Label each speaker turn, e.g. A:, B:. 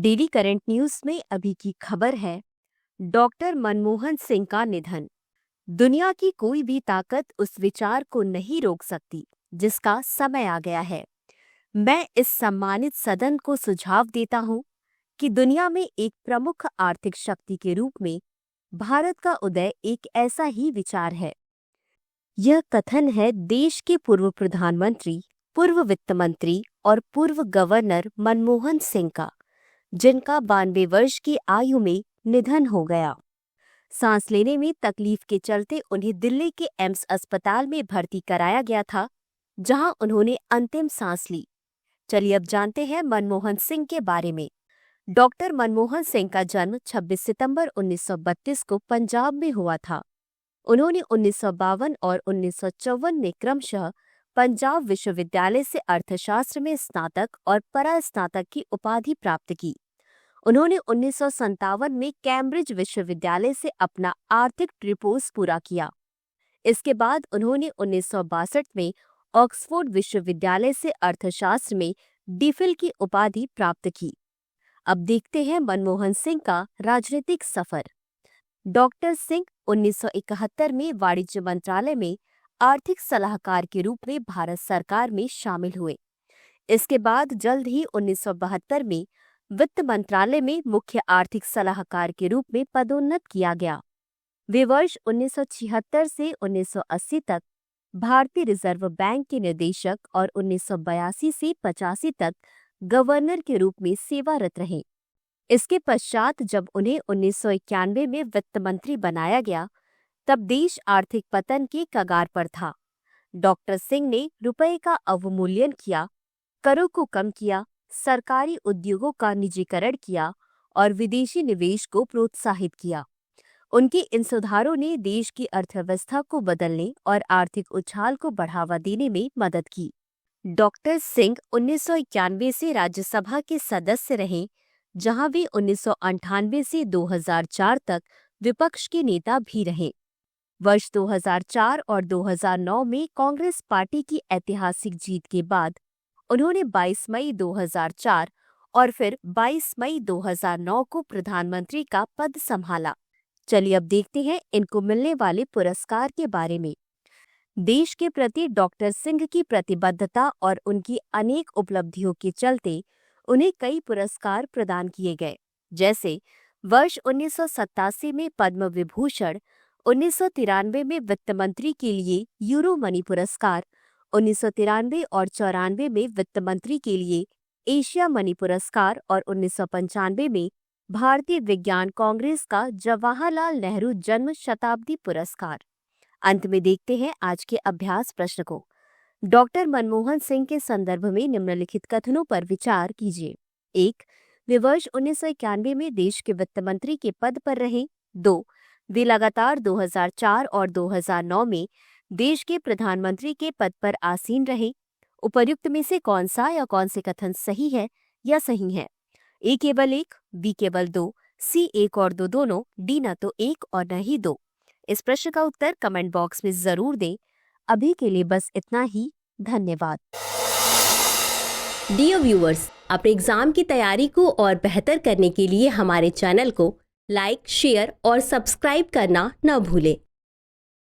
A: Daily current news में अभी की खबर है, डॉक्टर मनमोहन सिंह का निधन। दुनिया की कोई भी ताकत उस विचार को नहीं रोक सकती जिसका समय आ गया है। मैं इस सम्मानित सदन को सुझाव देता हूं कि दुनिया में एक प्रमुख आर्थिक शक्ति के रूप में भारत का उदय एक ऐसा ही विचार है। यह कथन है देश के पूर्व प्रधानमंत्री, पूर्व वित्त मंत्री और पूर्व गवर्नर मनमोहन सिंह का, जिनका 92 वर्ष की आयु में निधन हो गया। सांस लेने में तकलीफ के चलते उन्हें दिल्ली के एम्स अस्पताल में भर्ती कराया गया था, जहां उन्होंने अंतिम सांस ली। चलिए अब जानते हैं मनमोहन सिंह के बारे में। डॉक्टर मनमोहन सिंह का जन्म 26 सितंबर 1932 को पंजाब में हुआ था। उन्होंने 1952 और 1954 में क्रमशः पंजाब विश्वविद्यालय से अर्थशास्त्र में स्नातक और परास्नातक की उपाधि प्राप्त की। उन्होंने 1957 में कैम्ब्रिज विश्वविद्यालय से अपना आर्थिक ट्रिपोस पूरा किया। इसके बाद उन्होंने 1962 में ऑक्सफोर्ड विश्वविद्यालय से अर्थशास्त्र में डीफिल की उपाधि प्राप्त की। अब देखते हैं मनमोहन सिंह का राजनीतिक सफर। डॉक्टर सिंह 1971 में वाणिज्य मंत्रालय में आर्थिक सलाहकार के रूप में भारत सरकार में शामिल हुए। इसके बाद जल्द ही 1972 में वित्त मंत्रालय में मुख्य आर्थिक सलाहकार के रूप में पदोन्नत किया गया। वे वर्ष 1976 से 1980 तक भारतीय रिजर्व बैंक के निदेशक और 1982 से 85 तक गवर्नर के रूप में सेवारत रहे। इसके पश्चात जब उन्हें 1991 में वित्त मंत्री बनाया गया, तब देश आर्थिक पतन के कगार पर था। डॉक्टर सिंह ने रुपये का अवमूल्यन किया, करों को कम किया, सरकारी उद्योगों का निजीकरण किया और विदेशी निवेश को प्रोत्साहित किया। उनके इन सुधारों ने देश की अर्थव्यवस्था को बदलने और आर्थिक उछाल को बढ़ावा देने में मदद की। डॉक्टर सिंह 1991 से राज्यसभा के सदस्य रहे, जहां वे 1998 से 2004 तक विपक्ष के नेता भी रहे। वर्ष 2004 और 2009 में कांग्रेस पार्टी की ऐतिहासिक जीत के बाद उन्होंने 22 मई 2004 और फिर 22 मई 2009 को प्रधानमंत्री का पद संभाला। चलिए अब देखते हैं इनको मिलने वाले पुरस्कार के बारे में। देश के प्रति डॉक्टर सिंह की प्रतिबद्धता और उनकी अनेक उपलब्धियों के चलते उन्हें कई पुरस्कार प्रदान किए गए, जैसे वर्ष 1987 में पद्म विभूषण, 1993 में वित्त मंत्री के लिए यूरो मनी पुरस्कार, 1993 और 94 में वित्त मंत्री के लिए एशिया मनी पुरस्कार और 1995 में भारतीय विज्ञान कांग्रेस का जवाहरलाल नेहरू जन्म शताब्दी पुरस्कार। अंत में देखते हैं आज के अभ्यास प्रश्न को। डॉक्टर मनमोहन सिंह के संदर्भ में निम्नलिखित कथनों पर विचार कीजिए। 1. वे वर्ष 1991 में देश के वित्त मंत्री के पद पर रहे। 2. वे लगातार 2004 और 2009 में देश के प्रधानमंत्री के पद पर आसीन रहे। उपर्युक्त में से कौन सा या कौन से कथन सही है या सही है? ए केवल 1, बी केवल 2, सी 1 और 2 दोनों, डी न तो 1 और न ही 2। इस प्रश्न का उत्तर कमेंट बॉक्स में जरूर दें। अभी के लिए बस इतना ही। धन्यवाद।
B: डियर व्यूअर्स, अपने एग्जाम की तैयारी को और बेहतर करने के लिए हमारे चैनल को लाइक, शेयर और सब्सक्राइब करना न भूलें।